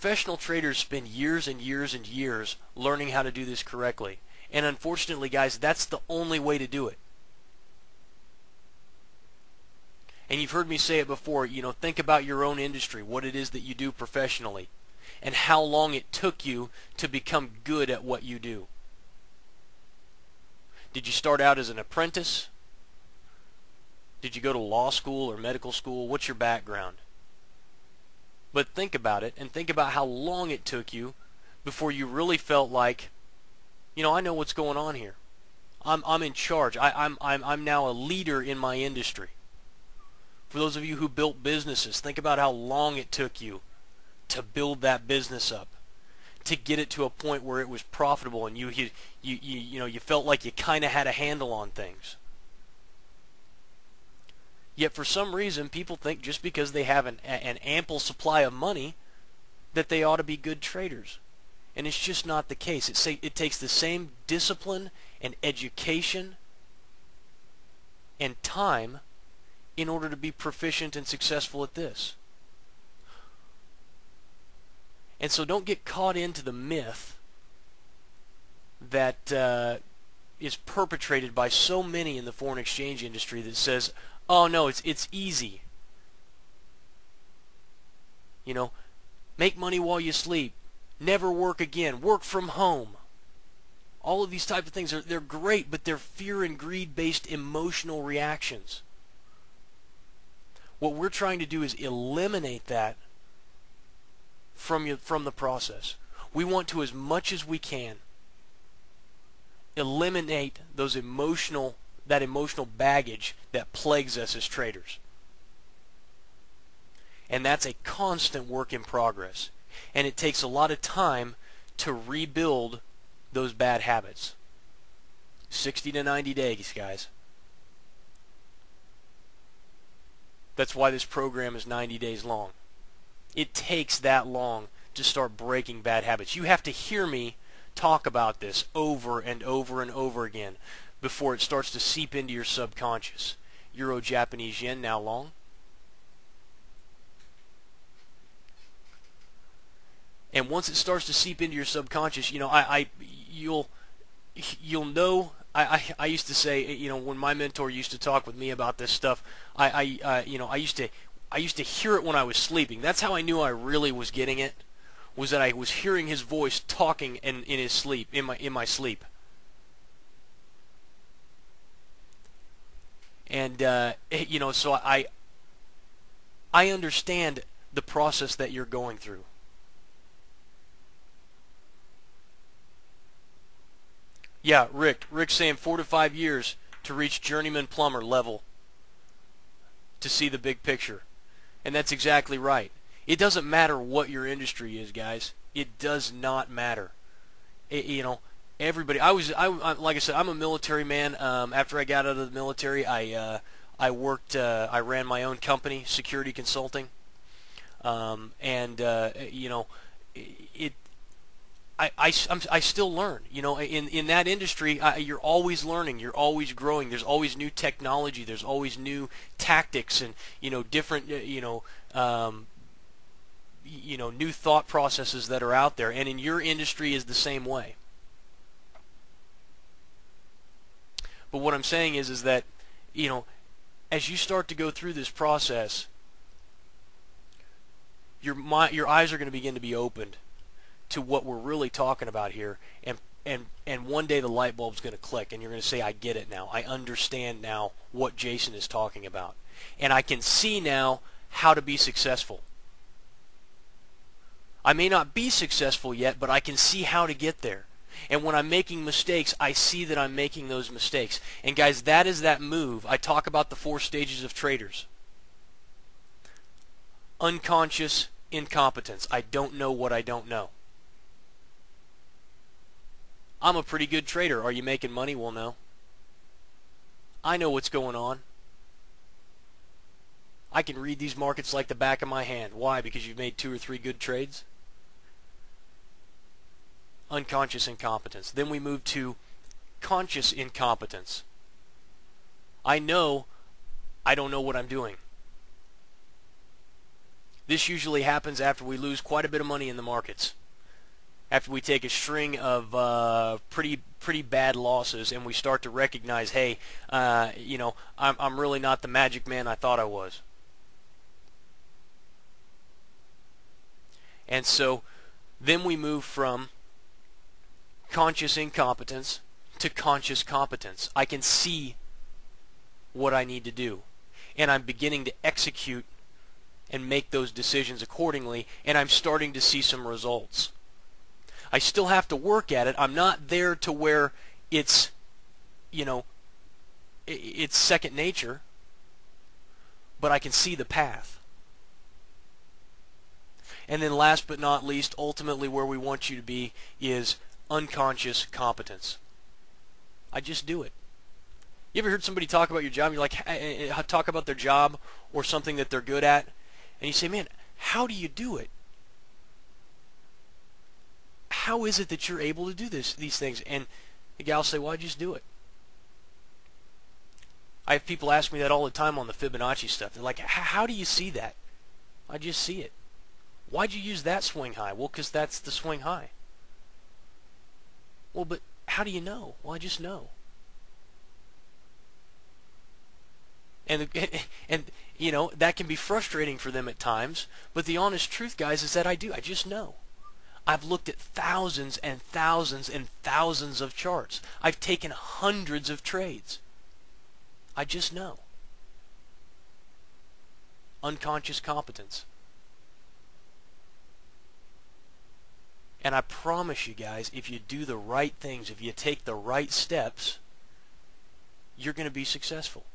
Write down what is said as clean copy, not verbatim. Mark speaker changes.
Speaker 1: Professional traders spend years and years and years learning how to do this correctly. And unfortunately, guys, that's the only way to do it. And you've heard me say it before, think about your own industry, what it is that you do professionally, and how long it took you to become good at what you do. Did you start out as an apprentice? Did you go to law school or medical school? What's your background? But think about it, and think about how long it took you before you really felt like, I know what's going on here. I'm in charge. I'm now a leader in my industry. For those of you who built businesses, think about how long it took you to build that business up, to get it to a point where it was profitable, and you felt like you kind of had a handle on things. Yet for some reason, people think just because they have an ample supply of money that they ought to be good traders. And it's just not the case. It takes the same discipline and education and time in order to be proficient and successful at this. And so don't get caught into the myth that is perpetrated by so many in the foreign exchange industry that says, oh no, it's easy. Make money while you sleep. Never work again. Work from home. All of these types of things, they're great, but they're fear and greed-based emotional reactions. What we're trying to do is eliminate that from the process. We want to, as much as we can, eliminate that emotional baggage that plagues us as traders. And that's a constant work in progress. And it takes a lot of time to rebuild those bad habits. 60 to 90 days, guys. That's why this program is 90 days long. It takes that long to start breaking bad habits. You have to hear me talk about this over and over and over again before it starts to seep into your subconscious. Euro, Japanese yen now long. And once it starts to seep into your subconscious, you'll know. I used to say, when my mentor used to talk with me about this stuff, I used to hear it when I was sleeping. That's how I knew I really was getting it, was that I was hearing his voice talking in his sleep, in my sleep. And so I understand the process that you're going through. Yeah, Rick's saying 4 to 5 years to reach journeyman plumber level to see the big picture. And that's exactly right. It doesn't matter what your industry is, guys. It does not matter. Everybody. Like I said, I'm a military man. After I got out of the military, I worked. I ran my own company, security consulting, I still learn. In that industry, you're always learning. You're always growing. There's always new technology. There's always new tactics and different new thought processes that are out there. And in your industry is the same way. But what I'm saying is that as you start to go through this process, your eyes are going to begin to be opened to what we're really talking about here, and one day the light bulb's going to click, and you're going to say, I get it now. I understand now what Jason is talking about, and I can see now how to be successful. I may not be successful yet, but I can see how to get there. And when I'm making mistakes, I see that I'm making those mistakes. And guys, that is that move. I talk about the 4 stages of traders. Unconscious incompetence. I don't know what I don't know. I'm a pretty good trader. Are you making money? Well, no. I know what's going on. I can read these markets like the back of my hand. Why? Because you've made 2 or 3 good trades? Unconscious incompetence. Then we move to conscious incompetence. I know I don't know what I'm doing. This usually happens after we lose quite a bit of money in the markets. After we take a string of pretty bad losses and we start to recognize, hey, I'm really not the magic man I thought I was. And so then we move from conscious incompetence to conscious competence. I can see what I need to do, and I'm beginning to execute and make those decisions accordingly, and I'm starting to see some results. I still have to work at it. I'm not there to where it's, it's second nature, but I can see the path. And then last but not least, ultimately where we want you to be is unconscious competence. I just do it. You ever heard somebody talk about your job? You're like, talk about their job or something that they're good at, and you say, man, how do you do it? How is it that you're able to do these things? And the gal will say, well, I just do it. I have people ask me that all the time on the Fibonacci stuff. They're like, how do you see that? I just see it. Why'd you use that swing high? Well, because that's the swing high. Well, but how do you know? Well, I just know. And that can be frustrating for them at times, but the honest truth, guys, is that I do. I just know. I've looked at thousands and thousands and thousands of charts. I've taken hundreds of trades. I just know. Unconscious competence. And I promise you guys, if you do the right things, if you take the right steps, you're going to be successful.